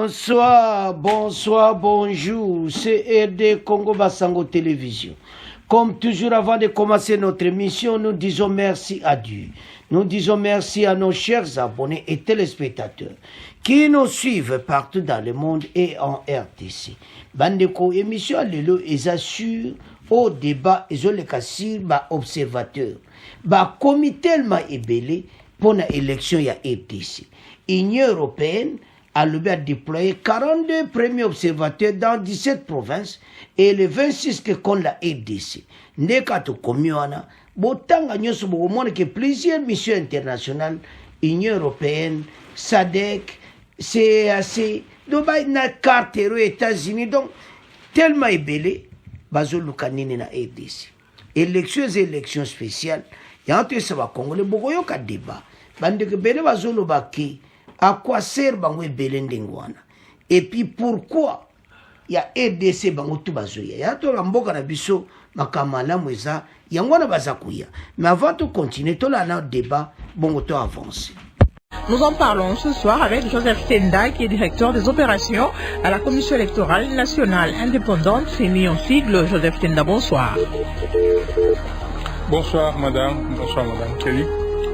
Bonsoir, bonsoir, bonjour, c'est RD Congo Bassango Télévision. Comme toujours, avant de commencer notre émission, nous disons merci à Dieu. Nous disons merci à nos chers abonnés et téléspectateurs qui nous suivent partout dans le monde et en RTC. Bandeko émission lelo assure au débat et le cassir ba observateur. Ba comité tellement ébélé pour l'élection ya RTC. Union européenne a déployé 42 premiers observateurs dans 17 provinces et les 26 que compte la RDC. Nekato komiwana, botanga nyoso bokomona que plusieurs missions internationales, Union européenne, SADC, CAC, Dubaï na carte États-Unis, donc tellement ébélé, bazo lukanine na RDC. Élections spéciales, yante saba Congolais, bokoyo ka débat, bande que bele bazo lobaki. À quoi sert bango belendengwana? Et puis pourquoi il y a RDC bango tout bazoya? Ya to mboka na biso makamala mweza yangwana bazakuya. Mais avant de continuer, tout là notre débat bongo to avance. Nous en parlons ce soir avec Joseph Tenda, qui est directeur des opérations à la Commission électorale nationale indépendante, c'est mis en sigle. Joseph Tenda, bonsoir. Bonsoir madame Kelly.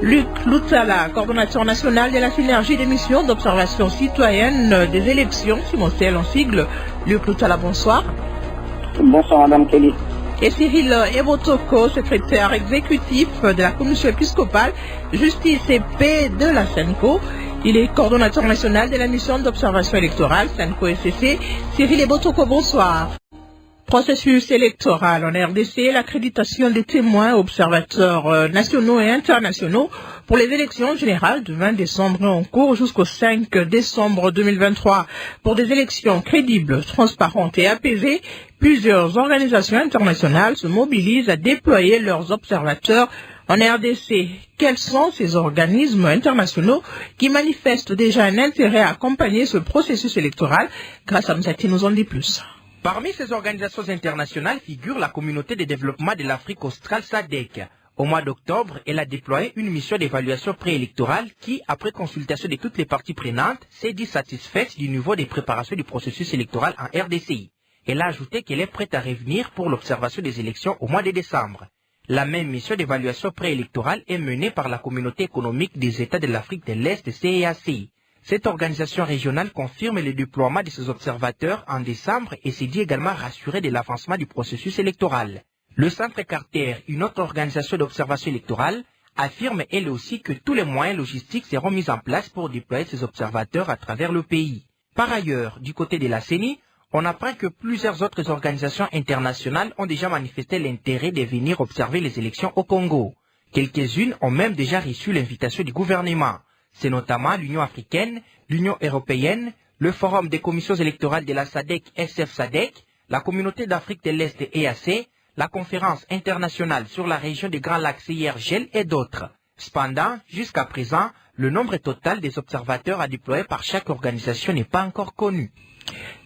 Luc Loutala, coordonnateur national de la synergie des missions d'observation citoyenne des élections, Simon-Ciel en sigle. Luc Loutala, bonsoir. Bonsoir madame Kelly. Et Cyril Ebotoko, secrétaire exécutif de la commission épiscopale Justice et Paix de la SENCO. Il est coordonnateur national de la mission d'observation électorale SENCO-SCC. Cyril Ebotoko, bonsoir. Processus électoral en RDC, l'accréditation des témoins observateurs nationaux et internationaux pour les élections générales du 20 décembre en cours jusqu'au 5 décembre 2023. Pour des élections crédibles, transparentes et apaisées, plusieurs organisations internationales se mobilisent à déployer leurs observateurs en RDC. Quels sont ces organismes internationaux qui manifestent déjà un intérêt à accompagner ce processus électoral? Grâce à Mzati nous en dit plus. Parmi ces organisations internationales figure la communauté de développement de l'Afrique australe SADC. Au mois d'octobre, elle a déployé une mission d'évaluation préélectorale qui, après consultation de toutes les parties prenantes, s'est dit satisfaite du niveau de préparation du processus électoral en RDCI. Elle a ajouté qu'elle est prête à revenir pour l'observation des élections au mois de décembre. La même mission d'évaluation préélectorale est menée par la communauté économique des États de l'Afrique de l'Est, CEACI. Cette organisation régionale confirme le déploiement de ses observateurs en décembre et s'est dit également rassurée de l'avancement du processus électoral. Le Centre Carter, une autre organisation d'observation électorale, affirme elle aussi que tous les moyens logistiques seront mis en place pour déployer ces observateurs à travers le pays. Par ailleurs, du côté de la CENI, on apprend que plusieurs autres organisations internationales ont déjà manifesté l'intérêt de venir observer les élections au Congo. Quelques-unes ont même déjà reçu l'invitation du gouvernement. C'est notamment l'Union africaine, l'Union européenne, le Forum des commissions électorales de la SADC SF-SADC, la Communauté d'Afrique de l'Est EAC, la Conférence internationale sur la région des Grands Lacs CIRGL et d'autres. Cependant, jusqu'à présent, le nombre total des observateurs à déployer par chaque organisation n'est pas encore connu.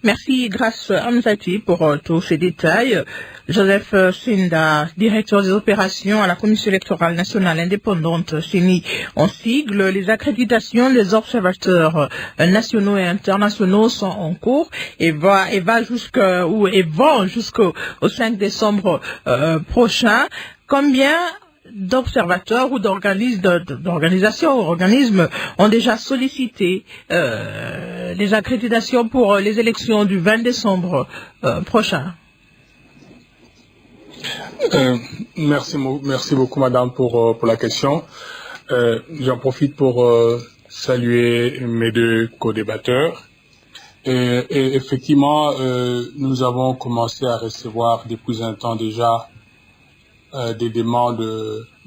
Merci, grâce à Mzati pour tous ces détails. Joseph Sinda, directeur des opérations à la Commission électorale nationale indépendante, CENI en sigle. Les accréditations des observateurs nationaux et internationaux sont en cours et vont jusqu'au 5 décembre prochain. Combien d'observateurs ou d'organisations ou organismes ont déjà sollicité les accréditations pour les élections du 20 décembre prochain? Merci beaucoup madame pour la question. J'en profite pour saluer mes deux co-débatteurs. Et effectivement, nous avons commencé à recevoir depuis un temps déjà des demandes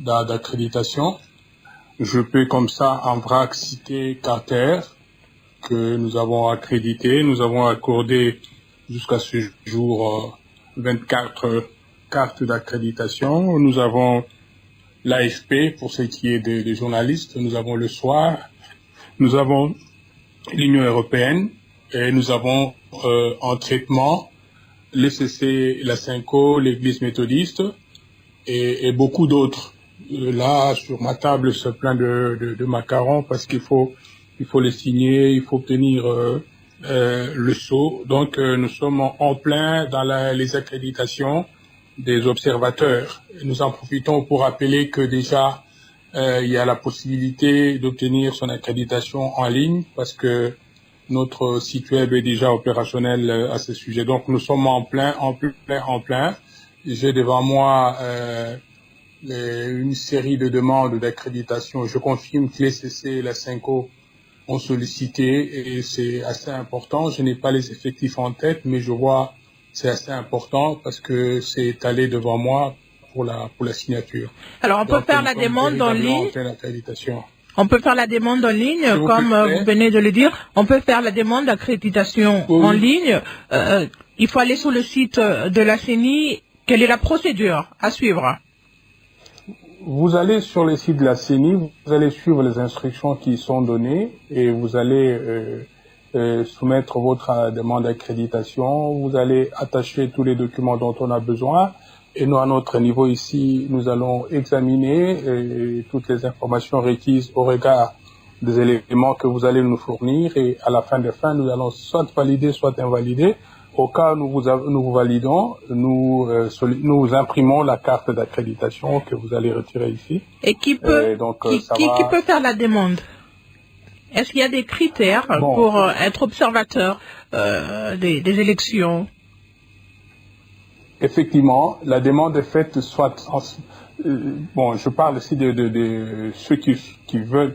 d'accréditation. Je peux comme ça en vrac citer Carter, que nous avons accrédité. Nous avons accordé jusqu'à ce jour 24 cartes d'accréditation. Nous avons l'AFP pour ce qui est des journalistes. Nous avons le Soir. Nous avons l'Union européenne. Et nous avons en traitement l'ECC, la SENCO, l'Église méthodiste et beaucoup d'autres. Là, sur ma table, c'est plein de macarons parce qu'il faut les signer, il faut obtenir le sceau. Donc, nous sommes en plein dans les accréditations des observateurs. Nous en profitons pour rappeler que déjà, il y a la possibilité d'obtenir son accréditation en ligne parce que notre site web est déjà opérationnel à ce sujet. Donc, nous sommes en plein. J'ai devant moi une série de demandes d'accréditation. Je confirme que les CC et la CENCO ont sollicité et c'est assez important. Je n'ai pas les effectifs en tête, mais je vois c'est assez important parce que c'est étalé devant moi pour la signature. Alors, on peut faire la demande en ligne. On peut faire la demande en ligne, comme vous venez de le dire. On peut faire la demande d'accréditation en ligne. Il faut aller sur le site de la CENI. Quelle est la procédure à suivre? Vous allez sur le site de la CENI, vous allez suivre les instructions qui sont données et vous allez soumettre votre demande d'accréditation. Vous allez attacher tous les documents dont on a besoin. Et nous, à notre niveau ici, nous allons examiner toutes les informations requises au regard des éléments que vous allez nous fournir. Et à la fin des fins, nous allons soit valider, soit invalider. Au cas où nous vous validons, nous imprimons la carte d'accréditation que vous allez retirer ici. Et qui peut faire la demande? Est-ce qu'il y a des critères pour être observateur des élections? Effectivement, la demande est faite je parle ici de ceux qui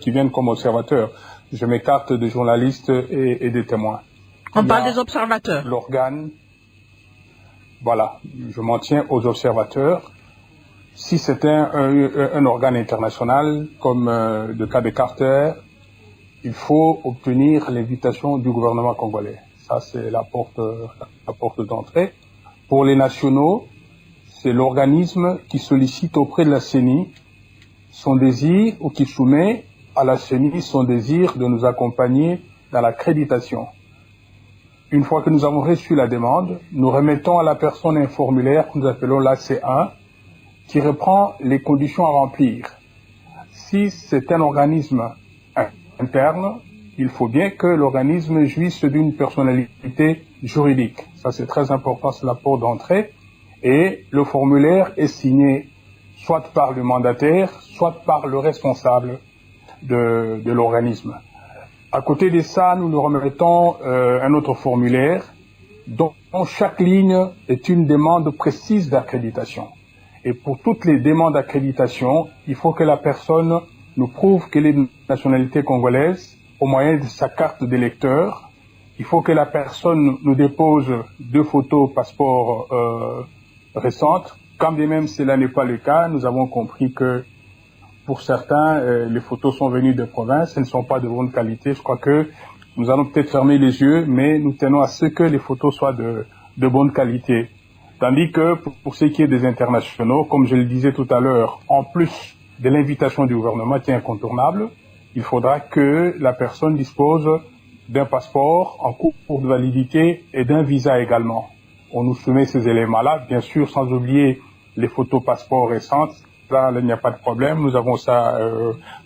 viennent comme observateurs. Je m'écarte de journalistes et des témoins. On parle des observateurs. L'organe, voilà, je m'en tiens aux observateurs. Si c'était un organe international, comme le cas de Carter, il faut obtenir l'invitation du gouvernement congolais. Ça, c'est la porte d'entrée. Pour les nationaux, c'est l'organisme qui sollicite auprès de la CENI son désir ou qui soumet à la CENI son désir de nous accompagner dans l'accréditation. Une fois que nous avons reçu la demande, nous remettons à la personne un formulaire que nous appelons l'AC1 qui reprend les conditions à remplir. Si c'est un organisme interne, il faut bien que l'organisme jouisse d'une personnalité juridique. Ça, c'est très important, c'est la porte d'entrée. Et le formulaire est signé soit par le mandataire, soit par le responsable de l'organisme. À côté de ça, nous nous remettons un autre formulaire dont chaque ligne est une demande précise d'accréditation. Et pour toutes les demandes d'accréditation, il faut que la personne nous prouve qu'elle est de nationalité congolaise au moyen de sa carte d'électeur. Il faut que la personne nous dépose 2 photos passeport récentes. Quand bien même cela n'est pas le cas, nous avons compris que pour certains, les photos sont venues de province, elles ne sont pas de bonne qualité. Je crois que nous allons peut-être fermer les yeux, mais nous tenons à ce que les photos soient de bonne qualité. Tandis que pour ce qui est des internationaux, comme je le disais tout à l'heure, en plus de l'invitation du gouvernement qui est incontournable, il faudra que la personne dispose d'un passeport en cours de validité et d'un visa également. On nous soumet ces éléments-là, bien sûr, sans oublier les photos passeports récentes. Là, il n'y a pas de problème, nous avons ça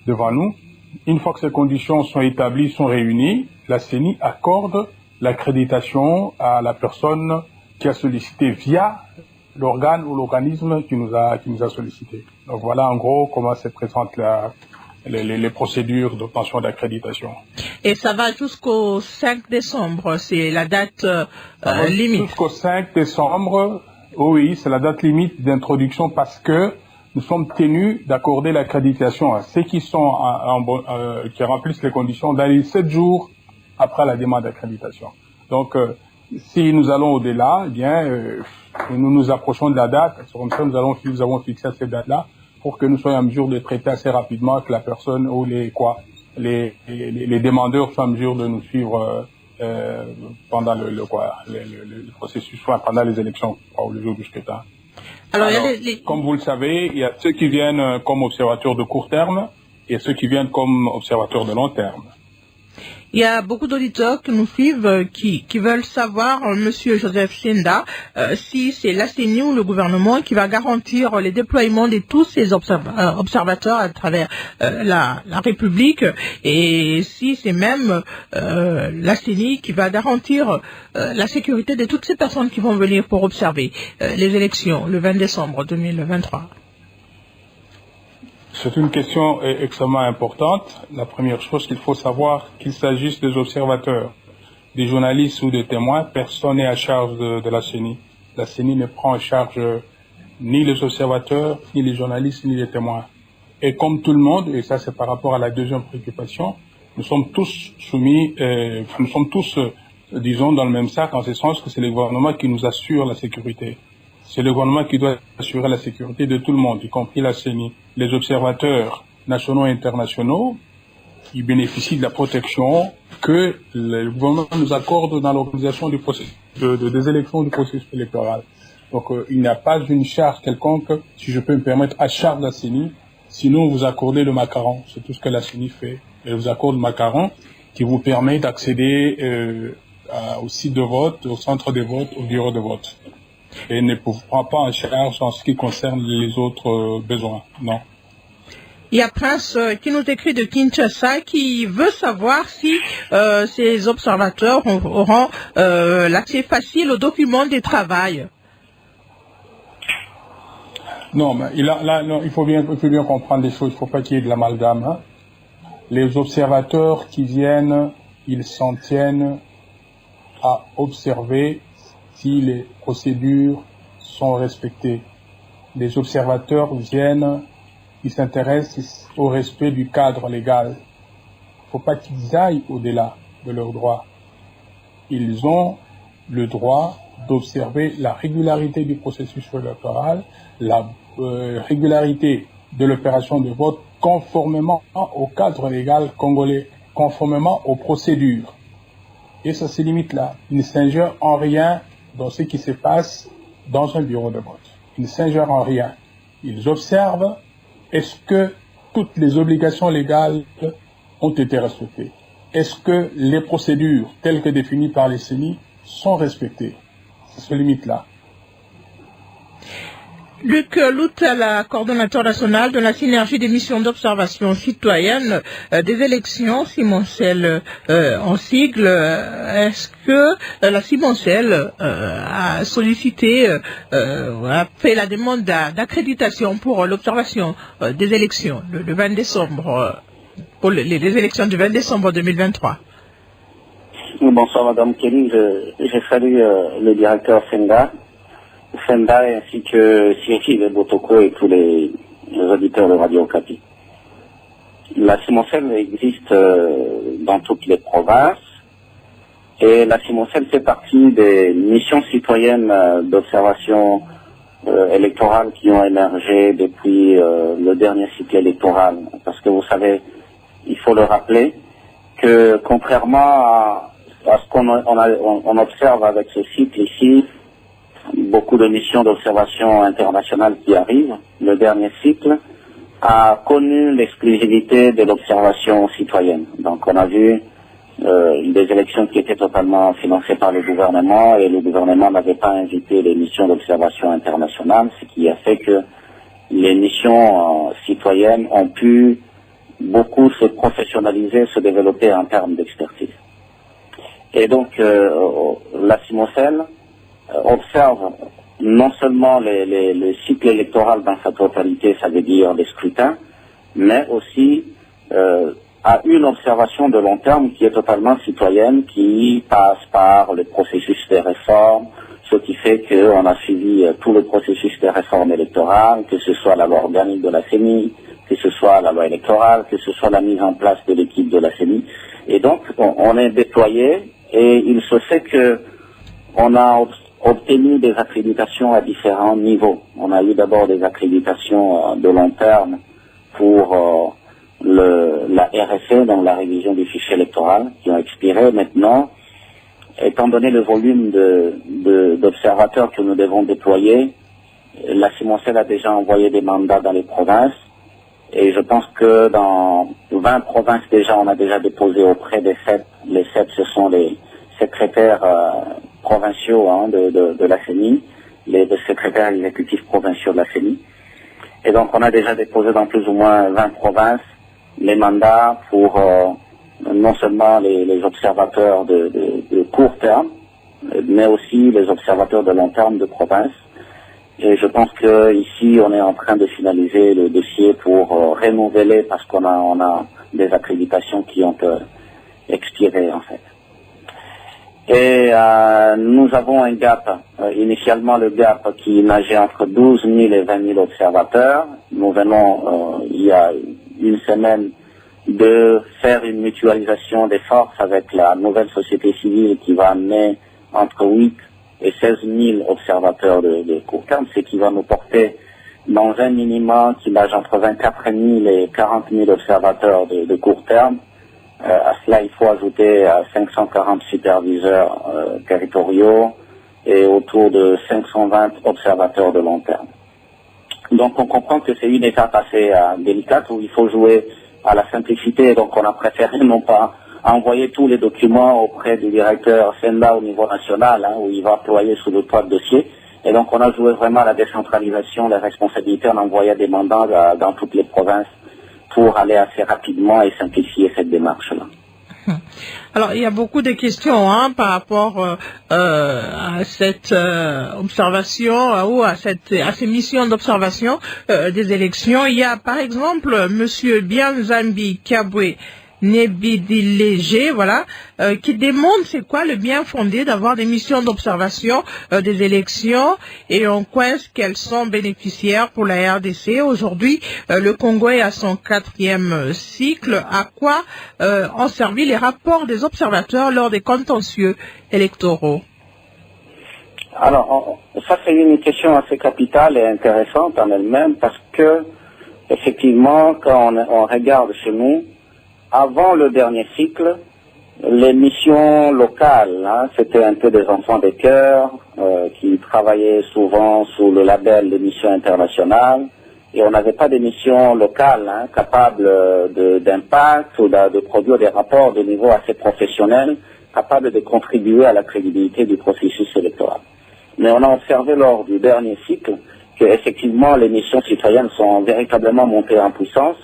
devant nous. Une fois que ces conditions sont établies, sont réunies, la CENI accorde l'accréditation à la personne qui a sollicité via l'organe ou l'organisme qui nous a sollicité. Donc voilà en gros comment se présentent les procédures d'obtention d'accréditation. Et ça va jusqu'au 5 décembre, c'est la date limite. Jusqu'au 5 décembre, oui, c'est la date limite d'introduction parce que nous sommes tenus d'accorder l'accréditation à ceux qui qui remplissent les conditions d'aller 7 jours après la demande d'accréditation. Donc, si nous allons au-delà, eh bien, nous nous approchons de la date. C'est comme ça nous avons fixé cette date-là pour que nous soyons en mesure de traiter assez rapidement que la personne ou les demandeurs soient en mesure de nous suivre pendant le processus, soit pendant les élections ou le jour du scrutin. Alors, comme vous le savez, il y a ceux qui viennent comme observateurs de court terme et ceux qui viennent comme observateurs de long terme. Il y a beaucoup d'auditeurs qui nous suivent qui veulent savoir, Monsieur Joseph Senda, si c'est la CENI ou le gouvernement qui va garantir les déploiements de tous ces observateurs à travers la République, et si c'est même la CENI qui va garantir la sécurité de toutes ces personnes qui vont venir pour observer les élections le 20 décembre 2023. C'est une question extrêmement importante. La première chose qu'il faut savoir, qu'il s'agisse des observateurs, des journalistes ou des témoins, personne n'est à charge de la CENI. La CENI ne prend en charge ni les observateurs, ni les journalistes, ni les témoins. Et comme tout le monde, et ça c'est par rapport à la deuxième préoccupation, nous sommes tous soumis, disons, dans le même sac, en ce sens que c'est le gouvernement qui nous assure la sécurité. C'est le gouvernement qui doit assurer la sécurité de tout le monde, y compris la CENI. Les observateurs nationaux et internationaux, qui bénéficient de la protection que le gouvernement nous accorde dans l'organisation du processus, des élections du processus électoral. Donc il n'y a pas une charge quelconque, si je peux me permettre, à charge de la CENI. Sinon, vous accordez le macaron. C'est tout ce que la CENI fait. Elle vous accorde le macaron qui vous permet d'accéder au site de vote, au centre de vote, au bureau de vote. Et ne prend pas en charge en ce qui concerne les autres besoins. Non. Il y a Prince qui nous écrit de Kinshasa qui veut savoir si ces observateurs auront l'accès facile aux documents de travail. Non, mais il faut bien comprendre les choses. Il ne faut pas qu'il y ait de l'amalgame. Hein. Les observateurs qui viennent, ils s'en tiennent à observer si les procédures sont respectées. Les observateurs viennent, ils s'intéressent au respect du cadre légal. Il ne faut pas qu'ils aillent au-delà de leurs droits. Ils ont le droit d'observer la régularité du processus électoral, la régularité de l'opération de vote conformément au cadre légal congolais, conformément aux procédures. Et ça se limite là. Ils ne s'ingèrent en rien dans ce qui se passe dans un bureau de vote. Ils ne s'ingèrent en rien. Ils observent est-ce que toutes les obligations légales ont été respectées. Est-ce que les procédures telles que définies par les CENI sont respectées. Ça se limite là. Luc Loutel, coordonnateur national de la synergie des missions d'observation citoyenne des élections, Simoncel en sigle. Est-ce que la Simoncel a sollicité, a fait la demande d'accréditation pour l'observation des élections le 20 décembre, pour les élections du 20 décembre 2023? Bonsoir Madame Kelly, je salue le directeur Senda ainsi que Cyril Botoko et tous les auditeurs de Radio Okapi. La Simoncel existe dans toutes les provinces et la Simoncel fait partie des missions citoyennes d'observation électorale qui ont émergé depuis le dernier cycle électoral. Parce que vous savez, il faut le rappeler, que contrairement à ce qu'on observe avec ce cycle ici, beaucoup de missions d'observation internationale qui arrivent, le dernier cycle a connu l'exclusivité de l'observation citoyenne. Donc on a vu des élections qui étaient totalement financées par le gouvernement et le gouvernement n'avait pas invité les missions d'observation internationale, ce qui a fait que les missions citoyennes ont pu beaucoup se professionnaliser, se développer en termes d'expertise. Et donc la Simoncel observe non seulement le cycle électoral dans sa totalité, ça veut dire les scrutins, mais aussi a une observation de long terme qui est totalement citoyenne, qui passe par le processus des réformes, ce qui fait qu'on a suivi tout le processus des réformes électorales, que ce soit la loi organique de la CENI, que ce soit la loi électorale, que ce soit la mise en place de l'équipe de la CENI. Et donc, on est déployé et il se fait que on a obtenu des accréditations à différents niveaux. On a eu d'abord des accréditations de long terme pour la RFE, donc la révision du fichier électoral, qui ont expiré. Maintenant, étant donné le volume d'observateurs que nous devons déployer, la Simoncel a déjà envoyé des mandats dans les provinces Et je pense que dans 20 provinces déjà, on a déjà déposé auprès des CEP. Les CEP, ce sont les secrétaires provinciaux de la CENI, les secrétaires exécutifs provinciaux de la CENI. Et donc on a déjà déposé dans plus ou moins 20 provinces les mandats pour non seulement les observateurs de court terme, mais aussi les observateurs de long terme de province. Et je pense que ici on est en train de finaliser le dossier pour renouveler, parce qu'on a des accréditations qui ont expiré en fait. Et nous avons un gap, initialement le gap qui nageait entre 12 000 et 20 000 observateurs. Nous venons il y a une semaine de faire une mutualisation des forces avec la nouvelle société civile qui va amener entre 8 et 16 000 observateurs de court terme, ce qui va nous porter dans un minimum qui nage entre 24 000 et 40 000 observateurs de court terme. À cela, il faut ajouter 540 superviseurs territoriaux et autour de 520 observateurs de long terme. Donc on comprend que c'est une étape assez délicate où il faut jouer à la simplicité. Donc on a préféré non pas envoyer tous les documents auprès du directeur Senda au niveau national, où il va employer sous le toit de dossier. Et donc on a joué vraiment à la décentralisation, la responsabilité en envoyant des mandats dans toutes les provinces pour aller assez rapidement et simplifier cette démarche-là. Alors, il y a beaucoup de questions par rapport à cette observation ou à ces missions d'observation des élections. Il y a, par exemple, Monsieur Bianzambi Kabwe Nebidilege, qui demande c'est quoi le bien fondé d'avoir des missions d'observation des élections et en quoi est-ce qu'elles sont bénéficiaires pour la RDC. Aujourd'hui, le Congo est à son 4e cycle. À quoi ont servi les rapports des observateurs lors des contentieux électoraux? Alors, ça c'est une question assez capitale et intéressante en elle-même, parce que, effectivement, quand on regarde chez nous, avant le dernier cycle, les missions locales, c'était un peu des enfants des chœurs qui travaillaient souvent sous le label de missions internationales, et on n'avait pas de missions locales capables d'impact ou de produire des rapports de niveau assez professionnel, capables de contribuer à la crédibilité du processus électoral. Mais on a observé lors du dernier cycle que effectivement les missions citoyennes sont véritablement montées en puissance.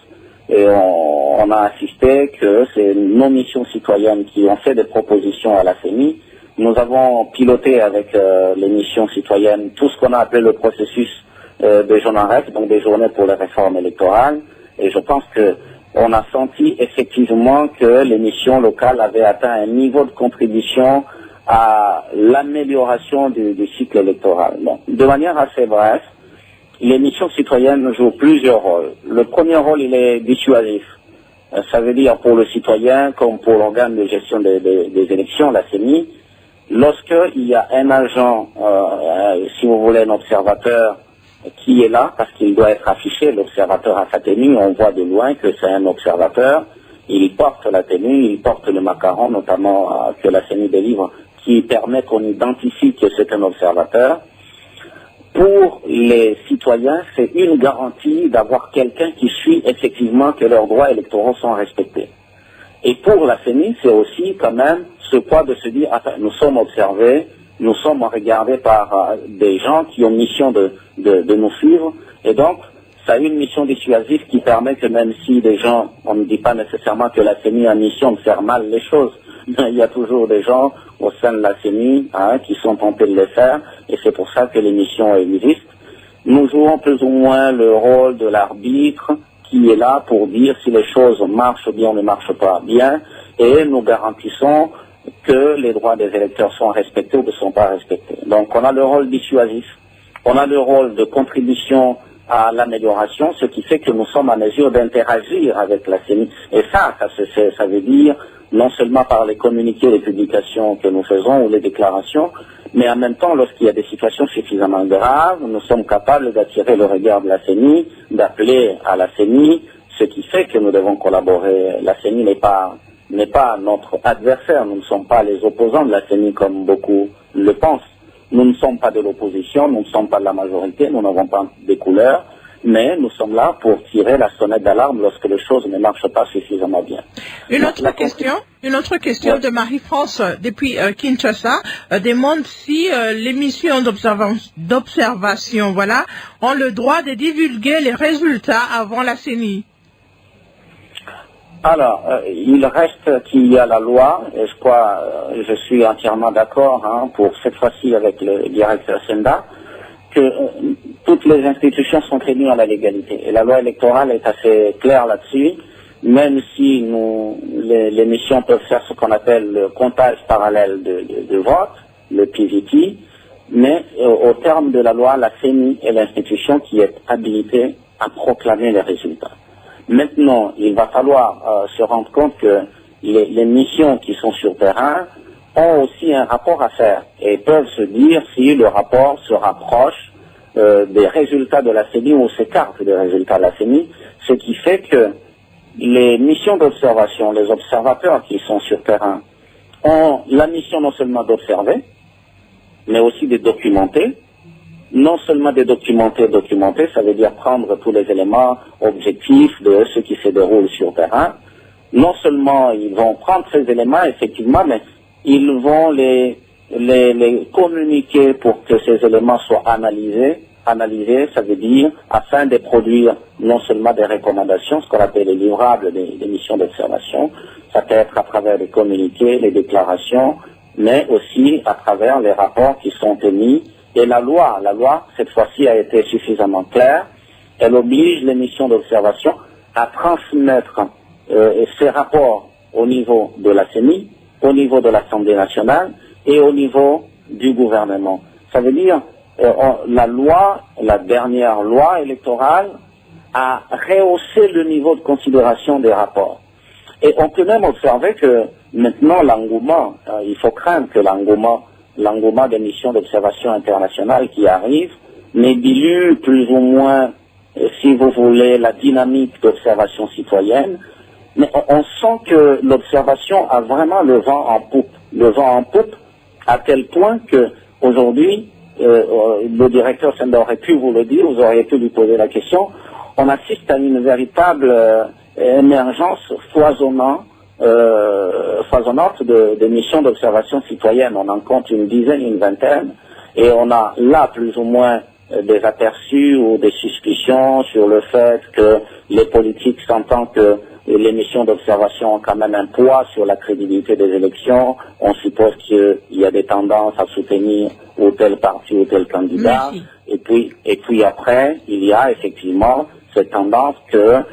Et on a assisté que c'est nos missions citoyennes qui ont fait des propositions à la CENI. Nous avons piloté avec les missions citoyennes tout ce qu'on a appelé le processus de Jonaret, donc des journées pour les réformes électorales. Et je pense que on a senti effectivement que les missions locales avaient atteint un niveau de contribution à l'amélioration du cycle électoral. Donc, de manière assez brève, les missions citoyennes jouent plusieurs rôles. Le premier rôle, il est dissuasif. Ça veut dire pour le citoyen, comme pour l'organe de gestion des élections, la CENI, lorsqu'il y a un agent, si vous voulez, un observateur qui est là, parce qu'il doit être affiché, l'observateur à sa tenue, on voit de loin que c'est un observateur, il porte la tenue, il porte le macaron, notamment que la CENI délivre, qui permet qu'on identifie que c'est un observateur. Pour les citoyens, c'est une garantie d'avoir quelqu'un qui suit effectivement que leurs droits électoraux sont respectés. Et pour la CENI, c'est aussi quand même ce poids de se dire, nous sommes observés, nous sommes regardés par des gens qui ont mission de nous suivre, et donc ça a une mission dissuasive qui permet que même si des gens, on ne dit pas nécessairement que la CENI a mission de faire mal les choses, il y a toujours des gens au sein de la CENI qui sont tentés de le faire, et c'est pour ça que les missions existent. Nous jouons plus ou moins le rôle de l'arbitre qui est là pour dire si les choses marchent bien ou ne marchent pas bien, et nous garantissons que les droits des électeurs sont respectés ou ne sont pas respectés. Donc on a le rôle dissuasif, on a le rôle de contribution à l'amélioration, ce qui fait que nous sommes en mesure d'interagir avec la CENI. Et ça veut dire non seulement par les communiqués, les publications que nous faisons ou les déclarations, mais en même temps, lorsqu'il y a des situations suffisamment graves, nous sommes capables d'attirer le regard de la CENI, d'appeler à la CENI, ce qui fait que nous devons collaborer. La CENI n'est pas notre adversaire, nous ne sommes pas les opposants de la CENI comme beaucoup le pensent. Nous ne sommes pas de l'opposition, nous ne sommes pas de la majorité, nous n'avons pas des couleurs, mais nous sommes là pour tirer la sonnette d'alarme lorsque les choses ne marchent pas suffisamment bien. Une autre question Ouais. de Marie-France depuis Kinshasa demande si les missions d'observation, voilà, ont le droit de divulguer les résultats avant la CENI. Alors, il reste qu'il y a la loi, et je crois, je suis entièrement d'accord pour cette fois-ci avec le directeur Senda, que toutes les institutions sont tenues à la légalité. Et la loi électorale est assez claire là-dessus, même si les missions peuvent faire ce qu'on appelle le comptage parallèle de vote, le PVT, mais au terme de la loi, la CENI est l'institution qui est habilitée à proclamer les résultats. Maintenant, il va falloir se rendre compte que les missions qui sont sur terrain ont aussi un rapport à faire et peuvent se dire si le rapport se rapproche des résultats de la CENI ou s'écarte des résultats de la CENI, ce qui fait que les missions d'observation, les observateurs qui sont sur terrain, ont la mission non seulement d'observer, mais aussi de documenter. Non seulement de documenter, ça veut dire prendre tous les éléments objectifs de ce qui se déroule sur terrain. Non seulement ils vont prendre ces éléments, effectivement, mais ils vont les communiquer pour que ces éléments soient analysés. Analyser, ça veut dire afin de produire non seulement des recommandations, ce qu'on appelle les livrables des missions d'observation, ça peut être à travers les communiqués, les déclarations, mais aussi à travers les rapports qui sont émis. Et la loi, cette fois-ci, a été suffisamment claire. Elle oblige les missions d'observation à transmettre ces rapports au niveau de la CENI, au niveau de l'Assemblée nationale et au niveau du gouvernement. Ça veut dire la dernière loi électorale a rehaussé le niveau de considération des rapports. Et on peut même observer que maintenant l'engouement, il faut craindre que l'engouement des missions d'observation internationale qui arrivent ne dilue plus ou moins, si vous voulez, la dynamique d'observation citoyenne. Mais on sent que l'observation a vraiment le vent en poupe, à tel point que aujourd'hui, le directeur Senda aurait pu vous le dire, vous auriez pu lui poser la question, on assiste à une véritable émergence foisonnante de missions d'observation citoyenne. On en compte une dizaine, une vingtaine, et on a là plus ou moins des aperçus ou des suspicions sur le fait que les politiques sentant que les missions d'observation ont quand même un poids sur la crédibilité des élections. On suppose qu'il y a des tendances à soutenir ou tel parti ou tel candidat. Et puis après, il y a effectivement cette tendance que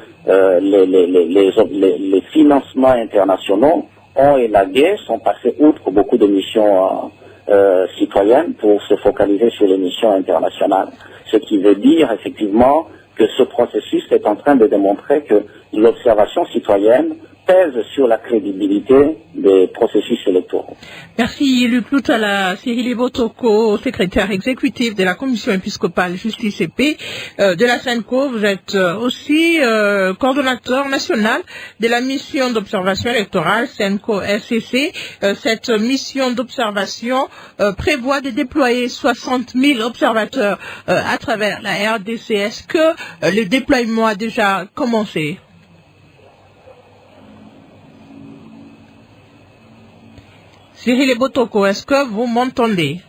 les financements internationaux ont élagué, sont passés outre beaucoup de missions citoyennes pour se focaliser sur les missions internationales. Ce qui veut dire effectivement que ce processus est en train de démontrer que l'observation citoyenne pèse sur la crédibilité des processus électoraux. Merci Luc Loutala, Cyril Botoko, secrétaire exécutif de la Commission épiscopale Justice et Paix de la SENCO. Vous êtes aussi coordonnateur national de la mission d'observation électorale SENCO-SCC. Cette mission d'observation prévoit de déployer 60 000 observateurs à travers la RDC. Est-ce que le déploiement a déjà commencé? Cyril Botoko, est-ce que vous m'entendez?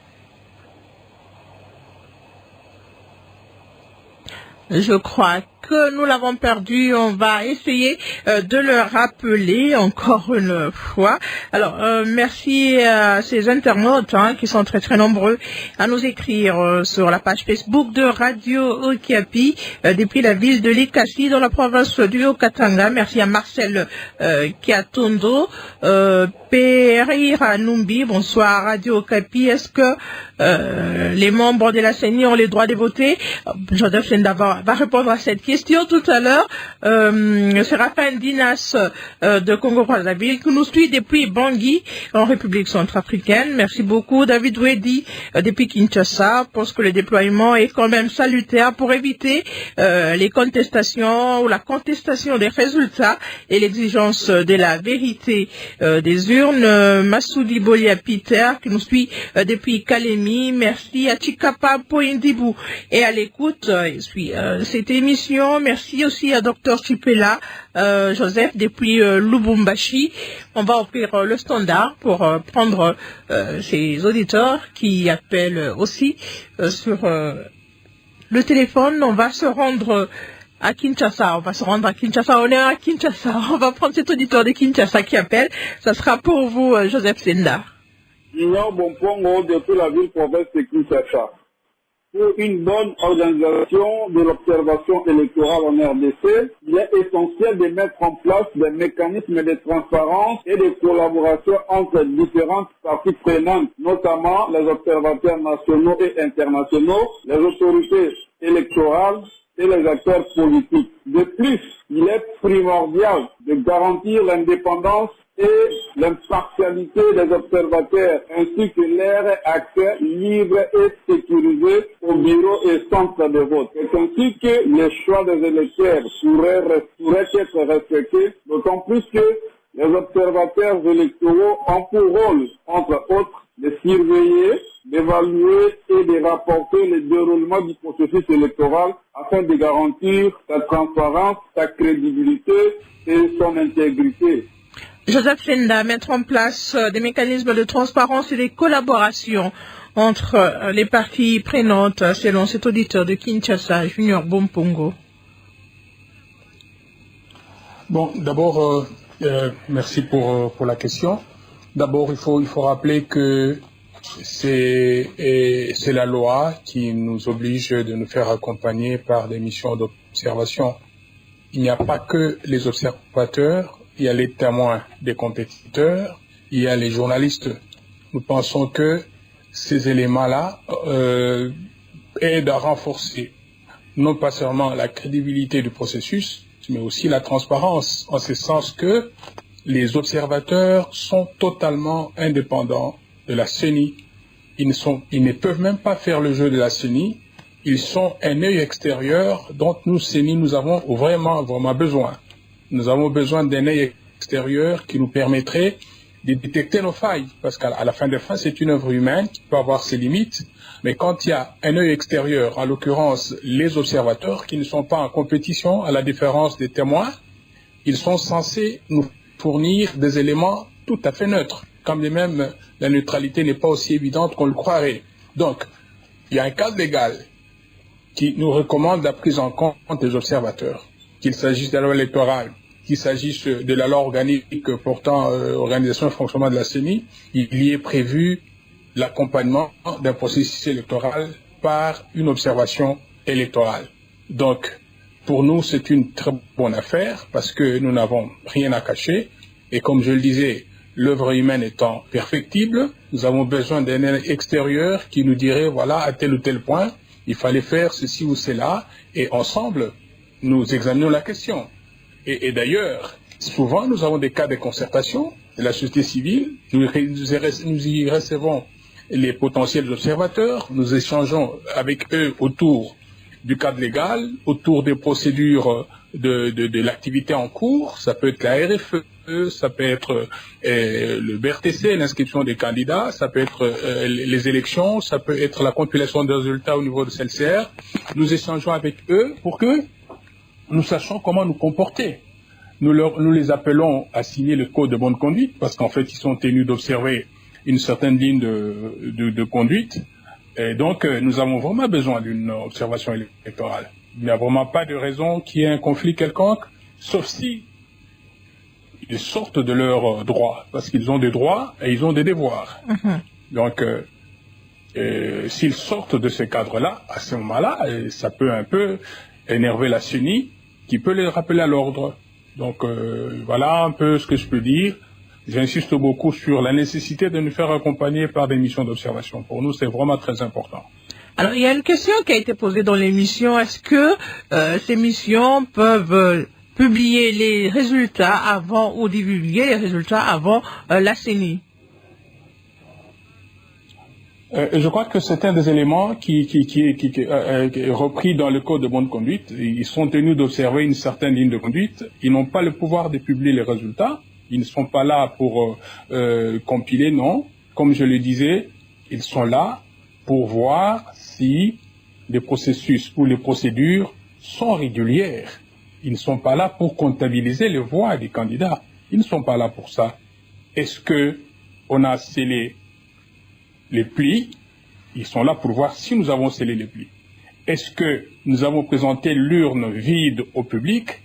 Je crois que nous l'avons perdu. On va essayer de le rappeler encore une fois. Alors, merci à ces internautes qui sont très très nombreux à nous écrire sur la page Facebook de Radio Okapi depuis la ville de Likasi dans la province du Haut-Katanga. Merci à Marcel Kiatondo, Perira Numbi. Bonsoir Radio Okapi. Est-ce que les membres de la CENI ont le droit de voter? Joseph Senda va répondre à cette question. question tout à l'heure. Séraphin Dinas de Congo-Brazzaville, qui nous suit depuis Bangui, en République centrafricaine. Merci beaucoup. David Wedi, depuis Kinshasa, pense que le déploiement est quand même salutaire pour éviter les contestations ou la contestation des résultats et l'exigence de la vérité des urnes. Massoudi Bolia Peter, qui nous suit depuis Kalemi. Merci à Chikapa Poindibou et à l'écoute. Cette émission. Merci aussi à Dr Chipela Joseph depuis Lubumbashi. On va offrir le standard pour prendre ces auditeurs qui appellent aussi sur le téléphone. On va se rendre à Kinshasa. On est à Kinshasa. On va prendre cet auditeur de Kinshasa qui appelle. Ça sera pour vous, Joseph Senda. Junior Bompongo depuis la ville-province de Kinshasa. Pour une bonne organisation de l'observation électorale en RDC, il est essentiel de mettre en place des mécanismes de transparence et de collaboration entre différentes parties prenantes, notamment les observateurs nationaux et internationaux, les autorités électorales et les acteurs politiques. De plus, il est primordial de garantir l'indépendance et l'impartialité des observateurs, ainsi que leur accès libre et sécurisé aux bureaux et centres de vote. C'est ainsi que les choix des électeurs pourraient être respectés, d'autant plus que les observateurs électoraux ont pour rôle, entre autres, de surveiller, d'évaluer et de rapporter le déroulement du processus électoral afin de garantir sa transparence, sa crédibilité et son intégrité. Joseph Senda, mettre en place des mécanismes de transparence et de collaboration entre les parties prenantes, selon cet auditeur de Kinshasa, Junior Bompongo. Bon, d'abord, merci pour la question. D'abord, il faut rappeler que c'est la loi qui nous oblige de nous faire accompagner par des missions d'observation. Il n'y a pas que les observateurs, il y a les témoins des compétiteurs, il y a les journalistes. Nous pensons que ces éléments-là aident à renforcer non pas seulement la crédibilité du processus, mais aussi la transparence, en ce sens que les observateurs sont totalement indépendants de la CENI. Ils ne peuvent même pas faire le jeu de la CENI. Ils sont un œil extérieur dont nous, CENI, nous avons vraiment besoin. Nous avons besoin d'un œil extérieur qui nous permettrait de détecter nos failles. Parce qu'à la fin de fin, c'est une œuvre humaine qui peut avoir ses limites. Mais quand il y a un œil extérieur, en l'occurrence les observateurs qui ne sont pas en compétition, à la différence des témoins, ils sont censés nous fournir des éléments tout à fait neutres. Quand bien même la neutralité n'est pas aussi évidente qu'on le croirait. Donc, il y a un cadre légal qui nous recommande la prise en compte des observateurs, qu'il s'agisse de la loi électorale, qu'il s'agisse de la loi organique portant organisation et fonctionnement de la CENI, il y est prévu l'accompagnement d'un processus électoral par une observation électorale. Donc, pour nous, c'est une très bonne affaire parce que nous n'avons rien à cacher. Et comme je le disais, l'œuvre humaine étant perfectible, nous avons besoin d'un œil extérieur qui nous dirait, voilà, à tel ou tel point, il fallait faire ceci ou cela, et ensemble, nous examinons la question. Et d'ailleurs, souvent, nous avons des cas de concertation de la société civile, nous y recevons les potentiels observateurs, nous échangeons avec eux autour du cadre légal, autour des procédures de l'activité en cours, ça peut être la RFE, ça peut être le BRTC, l'inscription des candidats, ça peut être les élections, ça peut être la compilation des résultats au niveau de CLCR. Nous échangeons avec eux pour que nous sachions comment nous comporter. Nous les appelons à signer le code de bonne conduite, parce qu'en fait, ils sont tenus d'observer une certaine ligne de conduite. Et donc, nous avons vraiment besoin d'une observation électorale. Il n'y a vraiment pas de raison qu'il y ait un conflit quelconque, sauf si ils sortent de leurs droits, parce qu'ils ont des droits et ils ont des devoirs. Donc, s'ils sortent de ce cadre-là, à ce moment-là, ça peut un peu énerver la CENI, qui peut les rappeler à l'ordre. Donc, voilà un peu ce que je peux dire. J'insiste beaucoup sur la nécessité de nous faire accompagner par des missions d'observation. Pour nous, c'est vraiment très important. Alors, il y a une question qui a été posée dans l'émission. Est-ce que ces missions peuvent publier les résultats avant ou divulguer les résultats avant la CENI? Je crois que c'est un des éléments qui est repris dans le code de bonne conduite. Ils sont tenus d'observer une certaine ligne de conduite. Ils n'ont pas le pouvoir de publier les résultats. Ils ne sont pas là pour compiler, non. Comme je le disais, ils sont là pour voir si les processus ou les procédures sont régulières. Ils ne sont pas là pour comptabiliser les voix des candidats. Ils ne sont pas là pour ça. Est-ce que on a scellé les plis? Ils sont là pour voir si nous avons scellé les plis. Est-ce que nous avons présenté l'urne vide au public?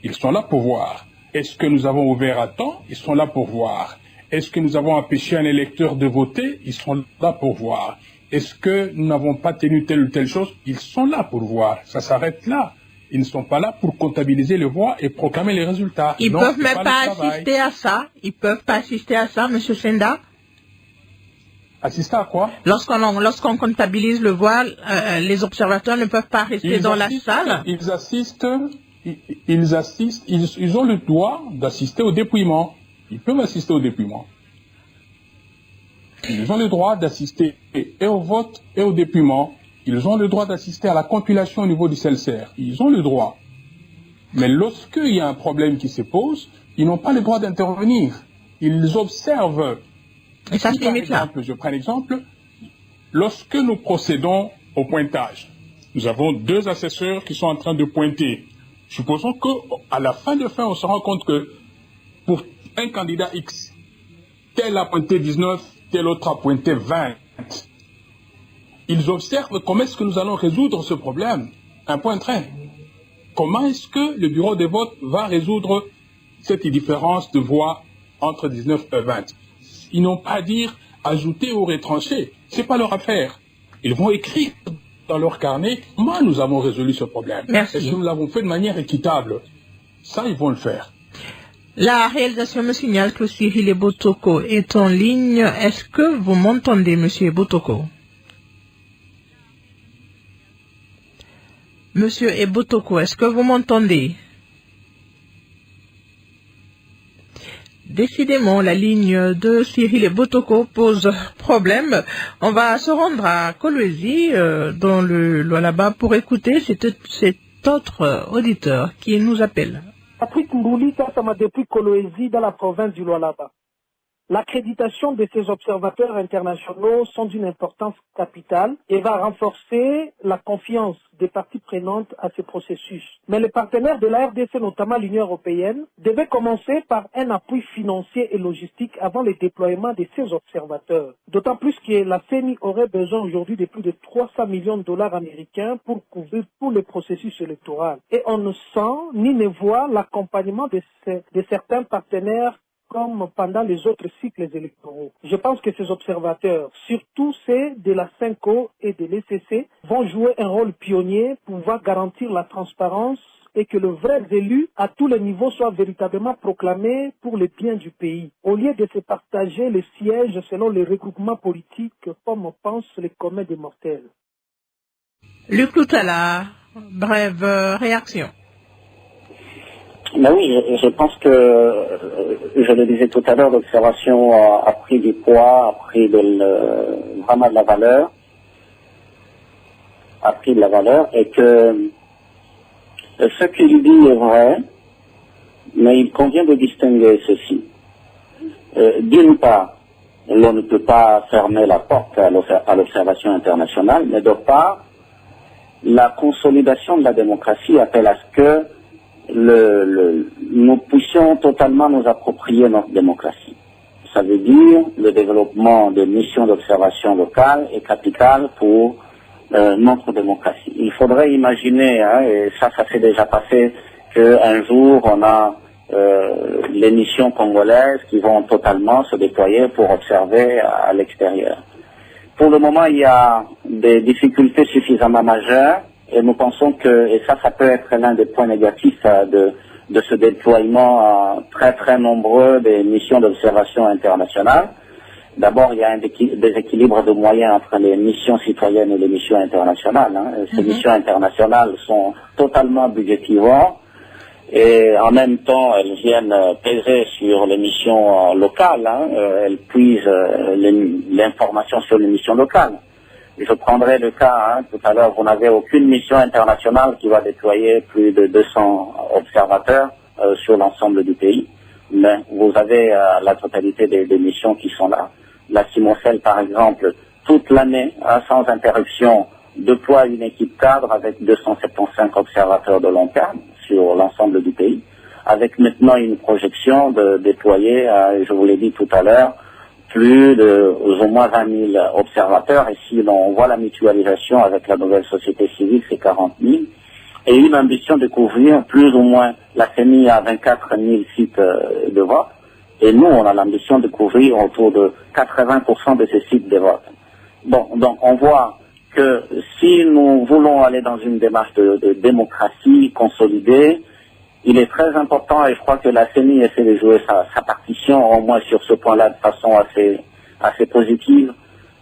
Ils sont là pour voir. Est-ce que nous avons ouvert à temps? Ils sont là pour voir. Est-ce que nous avons empêché un électeur de voter? Ils sont là pour voir. Est-ce que nous n'avons pas tenu telle ou telle chose? Ils sont là pour voir. Ça s'arrête là. Ils ne sont pas là pour comptabiliser les voix et proclamer les résultats. Ils ne peuvent même pas assister à ça. Ils peuvent pas assister à ça, M. Senda? Assister à quoi? Lorsqu'on comptabilise le voix, les observateurs ne peuvent pas rester dans la salle. Ils assistent, ils ont le droit d'assister au dépouillement. Ils peuvent assister au dépouillement. Ils ont le droit d'assister et au vote et au dépouillement. Ils ont le droit d'assister à la compilation au niveau du CELSER. Ils ont le droit. Mais lorsqu'il y a un problème qui se pose, ils n'ont pas le droit d'intervenir. Ils observent. Et ça se limite là. Je prends l'exemple. Lorsque nous procédons au pointage, nous avons 2 assesseurs qui sont en train de pointer. Supposons qu'à la fin, on se rend compte que pour un candidat X, tel a pointé 19, tel autre a pointé 20. Ils observent comment est-ce que nous allons résoudre ce problème. Un point train. Comment est-ce que le bureau de vote va résoudre cette différence de voix entre 19 et 20? Ils n'ont pas à dire ajouter ou retrancher. C'est pas leur affaire. Ils vont écrire dans leur carnet comment nous avons résolu ce problème. Merci. Est-ce que nous l'avons fait de manière équitable? Ça, ils vont le faire. La réalisation me signale que Cyril Ebotoko est en ligne. Est-ce que vous m'entendez, Monsieur Ebotoko? Monsieur Ebotoko, est-ce que vous m'entendez? Décidément, la ligne de Cyril Ebotoko pose problème. On va se rendre à Kolwezi, dans le Lualaba, pour écouter cet autre auditeur qui nous appelle. Patrick Mbouli, Kassama depuis Kolwezi, dans la province du Lualaba. L'accréditation de ces observateurs internationaux sont d'une importance capitale et va renforcer la confiance des parties prenantes à ce processus. Mais les partenaires de la RDC, notamment l'Union européenne, devaient commencer par un appui financier et logistique avant le déploiement de ces observateurs. D'autant plus que la CENI aurait besoin aujourd'hui de plus de 300 millions de dollars américains pour couvrir tout le processus électoral. Et on ne sent ni ne voit l'accompagnement de certains partenaires comme pendant les autres cycles électoraux. Je pense que ces observateurs, surtout ceux de la CENCO et de l'ECC, vont jouer un rôle pionnier pour pouvoir garantir la transparence et que le vrai élu à tous les niveaux soit véritablement proclamé pour le bien du pays. Au lieu de se partager les sièges selon les regroupements politiques comme pensent les communs des mortels. Luc Loutala, brève réaction. Ben oui, je pense que, je le disais tout à l'heure, l'observation a pris du poids, a pris vraiment de la valeur, et que ce qu'il dit est vrai, mais il convient de distinguer ceci. D'une part, l'on ne peut pas fermer la porte à l'observation internationale, mais d'autre part, la consolidation de la démocratie appelle à ce que nous puissions totalement nous approprier notre démocratie. Ça veut dire le développement de missions d'observation locale est capital pour notre démocratie. Il faudrait imaginer, et ça s'est déjà passé, qu'un jour on a les missions congolaises qui vont totalement se déployer pour observer à l'extérieur. Pour le moment, il y a des difficultés suffisamment majeures. Et nous pensons que, et ça peut être l'un des points négatifs de ce déploiement très très nombreux des missions d'observation internationale. D'abord, il y a un déséquilibre de moyens entre les missions citoyennes et les missions internationales. Hein. Ces missions internationales sont totalement budgétivores et en même temps, elles viennent peser sur les missions locales. Hein. Elles puisent l'information sur les missions locales. Je prendrai le cas, hein, tout à l'heure, vous n'avez aucune mission internationale qui va déployer plus de 200 observateurs sur l'ensemble du pays. Mais vous avez la totalité des missions qui sont là. La CIMOCEL, par exemple, toute l'année, hein, sans interruption, déploie une équipe cadre avec 275 observateurs de long terme sur l'ensemble du pays, avec maintenant une projection de déployer, je vous l'ai dit tout à l'heure, plus de au moins 20 000 observateurs, et si l'on voit la mutualisation avec la nouvelle société civile, c'est 40 000, et une ambition de couvrir plus ou moins, la CENI a 24 000 sites de vote, et nous, on a l'ambition de couvrir autour de 80% de ces sites de vote. Bon, donc on voit que si nous voulons aller dans une démarche de démocratie consolidée, il est très important, et je crois que la CENI essaie de jouer sa partition, au moins sur ce point-là, de façon assez positive,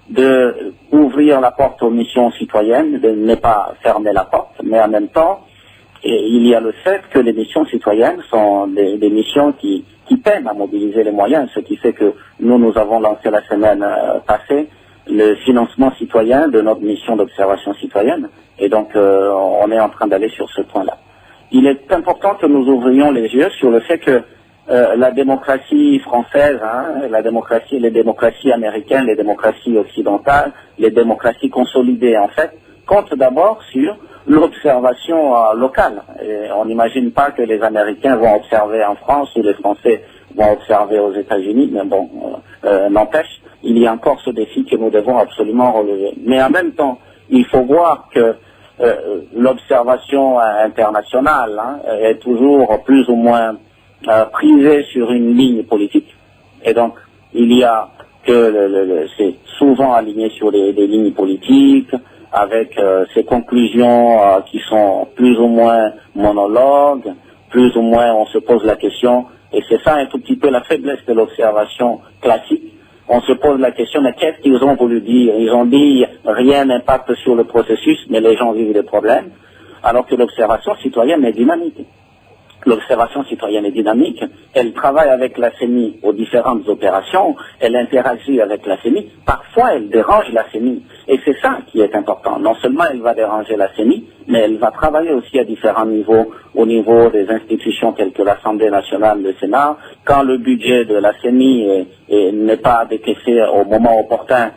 de ouvrir la porte aux missions citoyennes, de ne pas fermer la porte, mais en même temps, il y a le fait que les missions citoyennes sont des missions qui peinent à mobiliser les moyens, ce qui fait que nous avons lancé la semaine passée le financement citoyen de notre mission d'observation citoyenne, et donc on est en train d'aller sur ce point-là. Il est important que nous ouvrions les yeux sur le fait que la démocratie française, hein, les démocraties américaines, les démocraties occidentales, les démocraties consolidées en fait, comptent d'abord sur l'observation locale. Et on n'imagine pas que les Américains vont observer en France ou les Français vont observer aux États-Unis, mais bon, n'empêche, il y a encore ce défi que nous devons absolument relever. Mais en même temps, il faut voir que l'observation internationale est toujours plus ou moins prisée sur une ligne politique, et donc il y a que c'est souvent aligné sur des lignes politiques, avec ces conclusions qui sont plus ou moins monologues, plus ou moins on se pose la question, et c'est ça un tout petit peu la faiblesse de l'observation classique. On se pose la question, mais qu'est-ce qu'ils ont voulu dire? Ils ont dit rien n'impacte sur le processus, mais les gens vivent des problèmes, alors que l'observation citoyenne est dynamique. L'observation citoyenne est dynamique, elle travaille avec la CENI aux différentes opérations, elle interagit avec la CENI, parfois elle dérange la CENI, et c'est ça qui est important. Non seulement elle va déranger la CENI, mais elle va travailler aussi à différents niveaux, au niveau des institutions telles que l'Assemblée nationale, le Sénat. Quand le budget de la CENI n'est pas décaissé au moment opportun,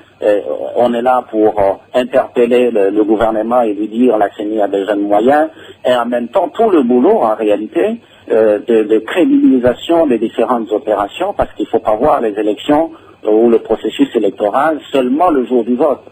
on est là pour interpeller le gouvernement et lui dire la CENI a besoin de moyens, et en même temps tout le boulot en réalité de crédibilisation des différentes opérations, parce qu'il ne faut pas voir les élections ou le processus électoral seulement le jour du vote.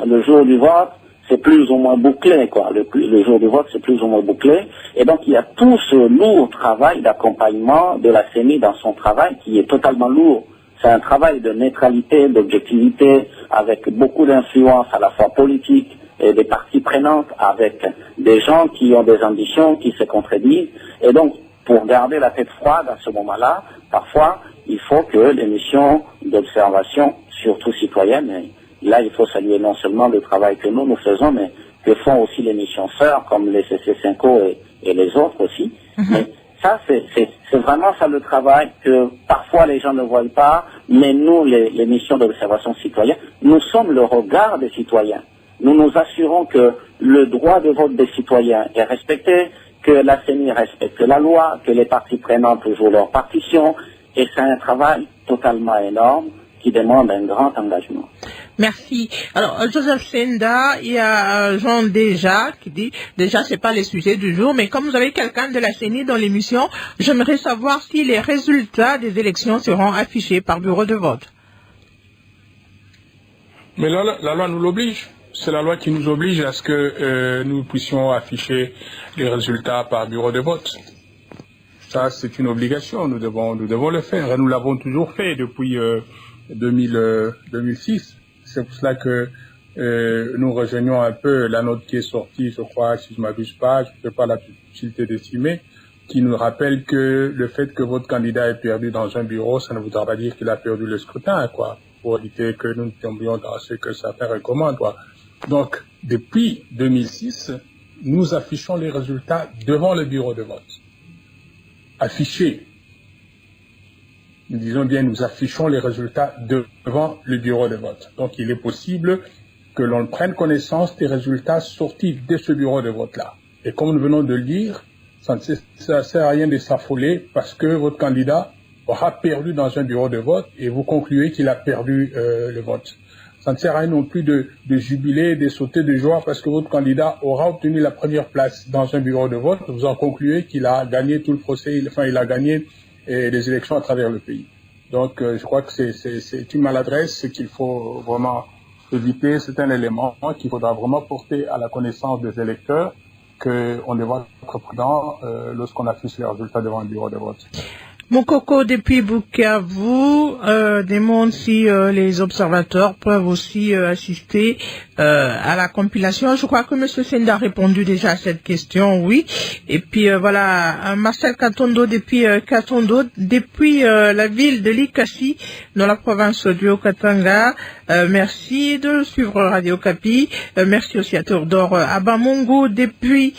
Le jour du vote, c'est plus ou moins bouclé, quoi. Le jour du vote, c'est plus ou moins bouclé, et donc il y a tout ce lourd travail d'accompagnement de la CENI dans son travail qui est totalement lourd. C'est un travail de neutralité, d'objectivité, avec beaucoup d'influence à la fois politique et des parties prenantes, avec des gens qui ont des ambitions qui se contredisent. Et donc, pour garder la tête froide à ce moment-là, parfois, il faut que les missions d'observation, surtout citoyennes, et là, il faut saluer non seulement le travail que nous faisons, mais que font aussi les missions sœurs, comme les CC5O et les autres aussi. Mais ça, c'est vraiment ça le travail que parfois les gens ne voient pas, mais nous, les missions d'observation citoyenne, nous sommes le regard des citoyens. Nous nous assurons que le droit de vote des citoyens est respecté, que la CENI respecte la loi, que les parties prenantes jouent leur partition, et c'est un travail totalement énorme qui demande un grand engagement. Merci. Alors, Joseph Senda, il y a Jean Déjà qui dit, déjà, c'est pas les sujets du jour, mais comme vous avez quelqu'un de la CENI dans l'émission, j'aimerais savoir si les résultats des élections seront affichés par bureau de vote. Mais là, la loi nous l'oblige. C'est la loi qui nous oblige à ce que nous puissions afficher les résultats par bureau de vote. Ça, c'est une obligation. Nous devons le faire. Et nous l'avons toujours fait depuis 2006. C'est pour cela que nous rejoignons un peu la note qui est sortie, je crois, si je ne m'abuse pas, je ne fais pas la difficulté d'estimer, qui nous rappelle que le fait que votre candidat ait perdu dans un bureau, ça ne voudra pas dire qu'il a perdu le scrutin, quoi. pour éviter que nous tombions dans ce que certains recommandent. Donc, depuis 2006, nous affichons les résultats devant le bureau de vote. Affichés. Nous disons bien, nous affichons les résultats devant le bureau de vote. Donc, il est possible que l'on prenne connaissance des résultats sortis de ce bureau de vote-là. Et comme nous venons de le dire, ça ne sert à rien de s'affoler parce que votre candidat aura perdu dans un bureau de vote et vous concluez qu'il a perdu le vote. Ça ne sert à rien non plus de jubiler, de sauter de joie parce que votre candidat aura obtenu la première place dans un bureau de vote. Vous en concluez qu'il a gagné tout le procès, il a gagné les élections à travers le pays. Donc, je crois que c'est une maladresse qu'il faut vraiment éviter. C'est un élément qu'il faudra vraiment porter à la connaissance des électeurs qu'on devra être prudent lorsqu'on affiche les résultats devant un bureau de vote. Mon coco, depuis Bukavu, demande si les observateurs peuvent aussi assister à la compilation. Je crois que M. Senda a répondu déjà à cette question, oui. Et puis voilà, Marcel Katondo depuis Katondo, depuis la ville de Likasi, dans la province du Haut-Katanga. Merci de suivre Radio Kapi. Merci aussi à Théodore Abamungu depuis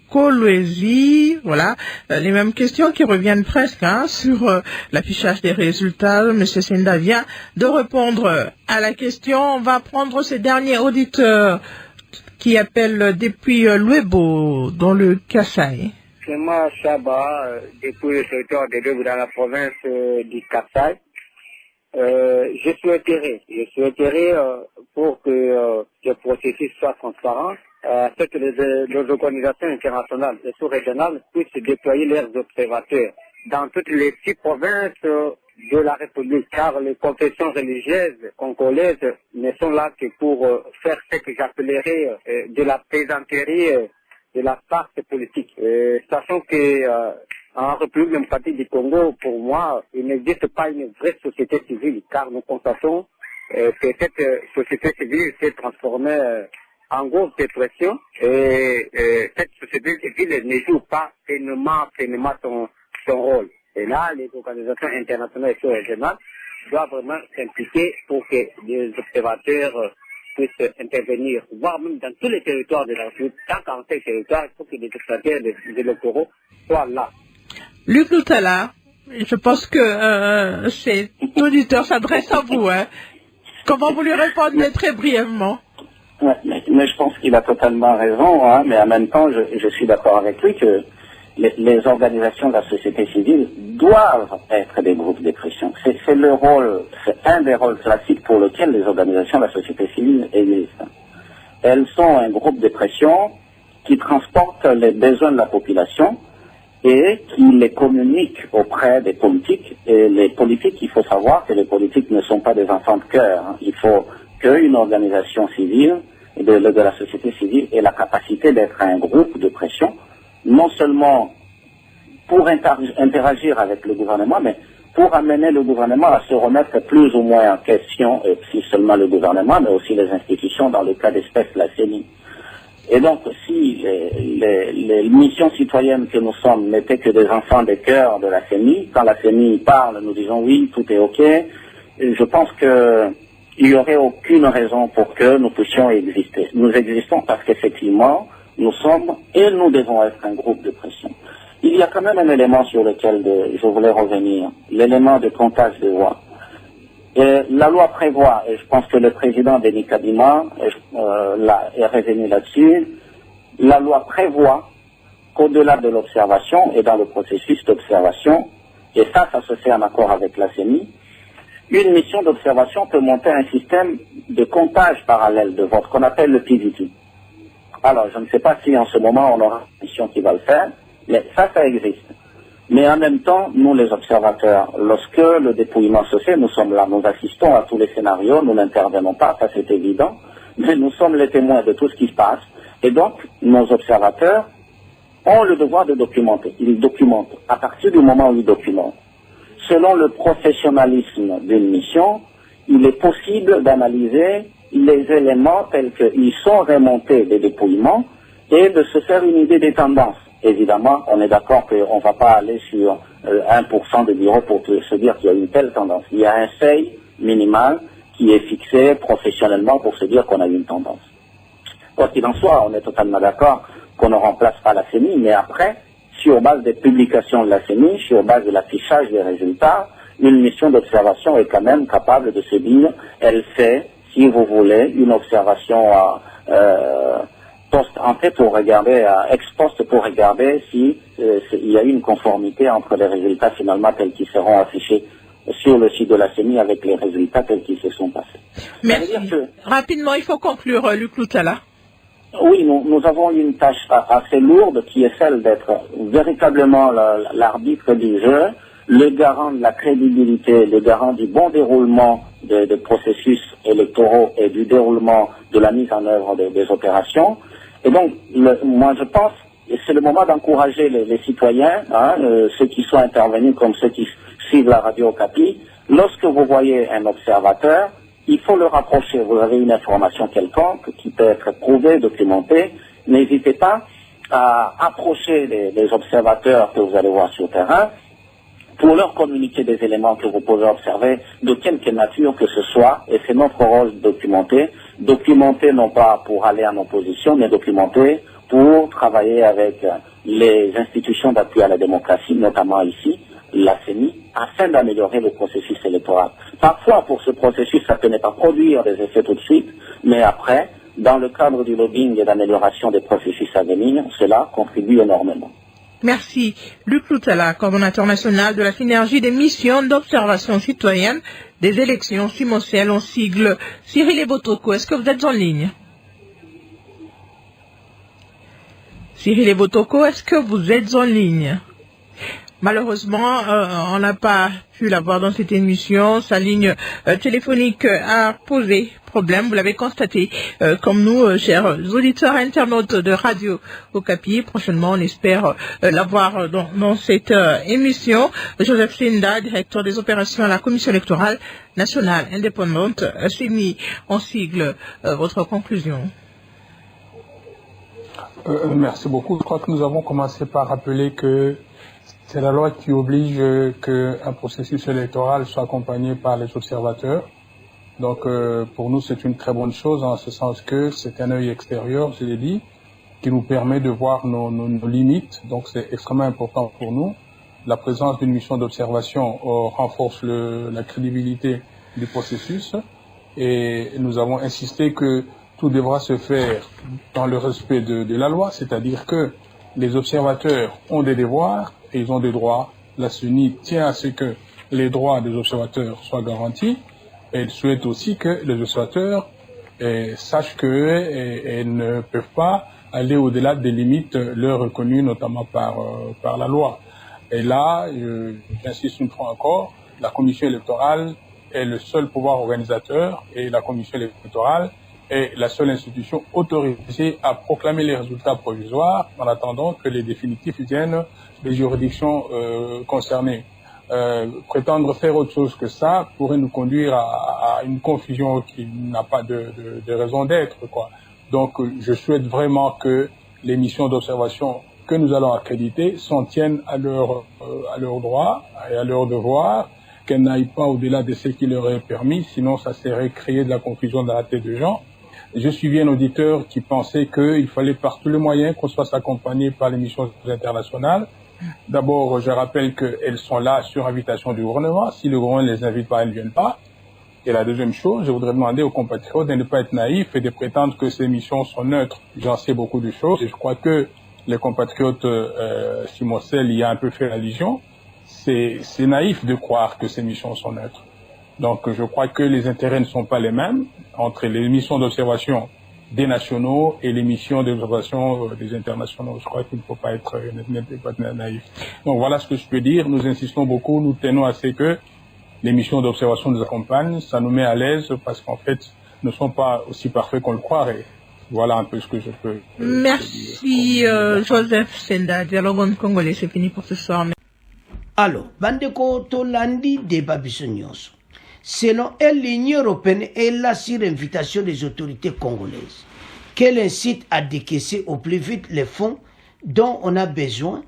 Kolwezi. Voilà, les mêmes questions qui reviennent presque sur l'affichage des résultats. M. Senda vient de répondre à la question. On va prendre ce dernier auditeur qui appelle depuis Luebo, dans le Kasaï. C'est moi, Chaba, depuis le territoire de Luebo, dans la province du Kasaï. Je souhaiterais pour que le processus soit transparent, que les organisations internationales et sous-régionales puissent déployer leurs observateurs dans toutes les 6 provinces de la République, car les confessions religieuses congolaises ne sont là que pour faire ce que j'appellerais de la plaisanterie de la farce politique. Sachant que en République démocratique du Congo, pour moi, il n'existe pas une vraie société civile, car nous constatons que cette société civile s'est transformée en grosse dépression et cette société civile ne joue pas pleinement son rôle. Et là, les organisations internationales et régionales doivent vraiment s'impliquer pour que les observateurs puissent intervenir, voire même dans tous les territoires de la République, dans 45 territoires, il faut que les observateurs des électoraux soient là. Luc Loutala, je pense que cet auditeur s'adresse à vous. Comment vous lui répondez très brièvement? Ouais, mais je pense qu'il a totalement raison, mais en même temps, je suis d'accord avec lui que les organisations de la société civile doivent être des groupes de pression. C'est le rôle, c'est un des rôles classiques pour lequel les organisations de la société civile existent. Elles sont un groupe de pression qui transporte les besoins de la population et qui les communique auprès des politiques. Et les politiques, il faut savoir que les politiques ne sont pas des enfants de cœur. Il faut qu'une organisation civile, de la société civile, ait la capacité d'être un groupe de pression, non seulement pour interagir avec le gouvernement, mais pour amener le gouvernement à se remettre plus ou moins en question, et si seulement le gouvernement, mais aussi les institutions, dans le cas d'espèce la CENI. Et donc, si les missions citoyennes que nous sommes n'étaient que des enfants de cœur de la CENI, quand la CENI parle, nous disons oui, tout est OK, je pense qu'il n'y aurait aucune raison pour que nous puissions exister. Nous existons parce qu'effectivement, nous sommes et nous devons être un groupe de pression. Il y a quand même un élément sur lequel je voulais revenir, l'élément de comptage de voix. Et la loi prévoit, et je pense que le président Denis Kadima est revenu là-dessus, la loi prévoit qu'au-delà de l'observation et dans le processus d'observation, et ça se fait en accord avec la CENI, une mission d'observation peut monter un système de comptage parallèle de vote qu'on appelle le PVT. Alors, je ne sais pas si en ce moment on aura une mission qui va le faire, mais ça existe. Mais en même temps, nous les observateurs, lorsque le dépouillement se fait, nous sommes là, nous assistons à tous les scénarios, nous n'intervenons pas, ça c'est évident, mais nous sommes les témoins de tout ce qui se passe, et donc nos observateurs ont le devoir de documenter. Ils documentent. À partir du moment où ils documentent, selon le professionnalisme d'une mission, il est possible d'analyser les éléments tels qu'ils sont remontés des dépouillements et de se faire une idée des tendances. Évidemment, on est d'accord qu'on ne va pas aller sur 1% de bureaux pour se dire qu'il y a une telle tendance. Il y a un seuil minimale qui est fixée professionnellement pour se dire qu'on a une tendance. Quoi qu'il en soit, on est totalement d'accord qu'on ne remplace pas la CENI, mais après, sur base des publications de la CENI, sur base de l'affichage des résultats, une mission d'observation est quand même capable de se dire, elle fait, si vous voulez, une observation en fait pour regarder, ex post pour regarder si il y a une conformité entre les résultats finalement tels qu'ils seront affichés sur le site de la CENI avec les résultats tels qu'ils se sont passés. Merci. Rapidement, il faut conclure, Luc Loutala. Oui, nous avons une tâche assez lourde qui est celle d'être véritablement l'arbitre du jeu, le garant de la crédibilité, le garant du bon déroulement des processus électoraux et du déroulement de la mise en œuvre des opérations. Et donc, moi je pense que c'est le moment d'encourager les citoyens, ceux qui sont intervenus comme ceux qui suivent la radio Okapi. Lorsque vous voyez un observateur, il faut le rapprocher. Vous avez une information quelconque qui peut être prouvée, documentée. N'hésitez pas à approcher les observateurs que vous allez voir sur le terrain pour leur communiquer des éléments que vous pouvez observer de quelque nature que ce soit. Et c'est notre rôle de documenter. Documenter non pas pour aller en opposition, mais documenter pour travailler avec les institutions d'appui à la démocratie, notamment ici, la CENI, afin d'améliorer le processus électoral. Parfois, pour ce processus, ça peut ne pas produire des effets tout de suite, mais après, dans le cadre du lobbying et d'amélioration des processus à venir, cela contribue énormément. Merci. Luc Loutala, coordonnateur national de la synergie des missions d'observation citoyenne des élections simultanées en sigle. Cyril Ebotoko, est-ce que vous êtes en ligne? Cyril Ebotoko, est-ce que vous êtes en ligne? Malheureusement, on n'a pas pu l'avoir dans cette émission. Sa ligne téléphonique a posé problème, vous l'avez constaté, comme nous, chers auditeurs internautes de Radio Okapi. Prochainement, on espère l'avoir dans cette émission. Joseph Senda, directeur des opérations à la Commission électorale nationale indépendante, CENI en sigle. Votre conclusion? Merci beaucoup. Je crois que nous avons commencé par rappeler que c'est la loi qui oblige qu'un processus électoral soit accompagné par les observateurs. Donc pour nous, c'est une très bonne chose en ce sens que c'est un œil extérieur, je l'ai dit, qui nous permet de voir nos limites. Donc c'est extrêmement important pour nous. La présence d'une mission d'observation renforce la crédibilité du processus et nous avons insisté que tout devra se faire dans le respect de la loi, c'est-à-dire que les observateurs ont des devoirs et ils ont des droits. La CENI tient à ce que les droits des observateurs soient garantis. Et elle souhaite aussi que les observateurs sachent qu'ils ne peuvent pas aller au-delà des limites leur reconnues, notamment par la loi. Et là, j'insiste une fois encore, la commission électorale est le seul pouvoir organisateur et la commission électorale est la seule institution autorisée à proclamer les résultats provisoires en attendant que les définitifs viennent des juridictions concernées. Prétendre faire autre chose que ça pourrait nous conduire à une confusion qui n'a pas de raison d'être, quoi. Donc, je souhaite vraiment que les missions d'observation que nous allons accréditer s'en tiennent à leurs droits et à leurs devoirs, qu'elles n'aillent pas au-delà de ce qui leur est permis, sinon ça serait créer de la confusion dans la tête des gens. Je suivais un auditeur qui pensait qu'il fallait par tous les moyens qu'on soit accompagné par les missions internationales. D'abord, je rappelle qu'elles sont là sur invitation du gouvernement. Si le gouvernement ne les invite pas, elles ne viennent pas. Et la deuxième chose, je voudrais demander aux compatriotes de ne pas être naïfs et de prétendre que ces missions sont neutres. J'en sais beaucoup de choses et je crois que les compatriotes Simocel y a un peu fait allusion. C'est naïf de croire que ces missions sont neutres. Donc je crois que les intérêts ne sont pas les mêmes entre les missions d'observation des nationaux et les missions d'observation des internationaux. Je crois qu'il ne faut pas être naïf. Donc voilà ce que je peux dire. Nous insistons beaucoup, nous tenons à ce que les missions d'observation nous accompagnent. Ça nous met à l'aise parce qu'en fait, nous ne sommes pas aussi parfaits qu'on le croirait. Voilà un peu ce que je peux Merci Joseph Senda, Dialogue congolais, c'est fini pour ce soir. Alors, Bandeko Tolandi débat bisognoso. Selon elle, l'Union européenne est là sur invitation des autorités congolaises, qu'elle incite à décaisser au plus vite les fonds dont on a besoin,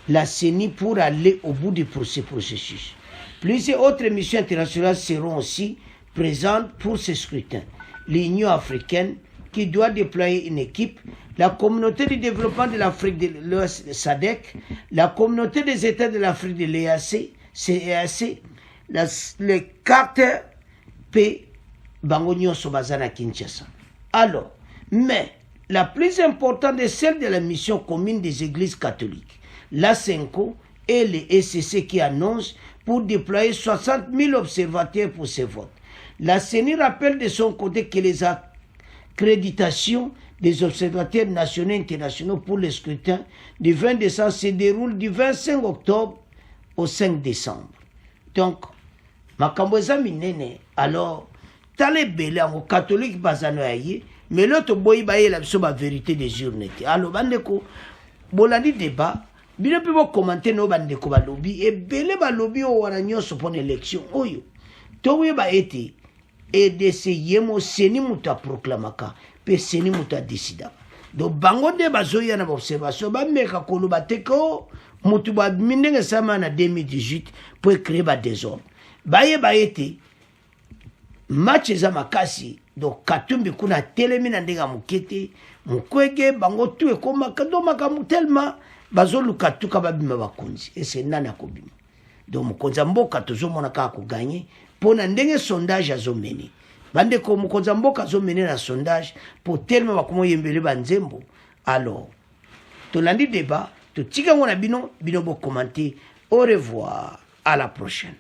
la CENI, pour aller au bout du processus. Plusieurs autres missions internationales seront aussi présente pour ce scrutin. L'Union africaine qui doit déployer une équipe, la communauté du développement de l'Afrique de l'Ouest, SADC, la communauté des États de l'Afrique de l'EAC, CEAC, les cartes P. Bangonio Sobazana Kinshasa. Alors, mais la plus importante est celle de la mission commune des églises catholiques, la CENCO et les ECC qui annoncent pour déployer 60 000 observateurs pour ces votes. La CENI rappelle de son côté que les accréditations des observateurs nationaux et internationaux pour le scrutin du 20 décembre se déroulent du 25 octobre au 5 décembre. Donc, Makamboza Minene, alors, Tale Bele, en catholique, bazano aye, mais l'autre boy baye la vérité des urnes. Alors, bandeko, bolandi débat, bien peut commenter no bandeko balobi, et Bele balobi au waranyo sur pour l'élection. Oyo, towe ba été, et de ce yemo seni muta proclamaka, pe seni muta décida. Donc, bango de bazoya na observation, ba meka kolo bateko, mutu ba minenge sama na 2018, pour créer ba désordre. Baye ba été, match eza makasi, donc katumbi kuna telemi na ndenga mukete mukwege bango tu ekoma kado makamu tellement bazoluka tuka babima bakonzi et c'est nana kobima donc mukonza mboka tozomona kaka ko gagner pona ndenge sondage azomene bande ko mukonza mboka azomene na sondage pour tellement bakomo yembele banzembo. Alors tolandi débat to tika ngona bino bo commenter. Au revoir, à la prochaine.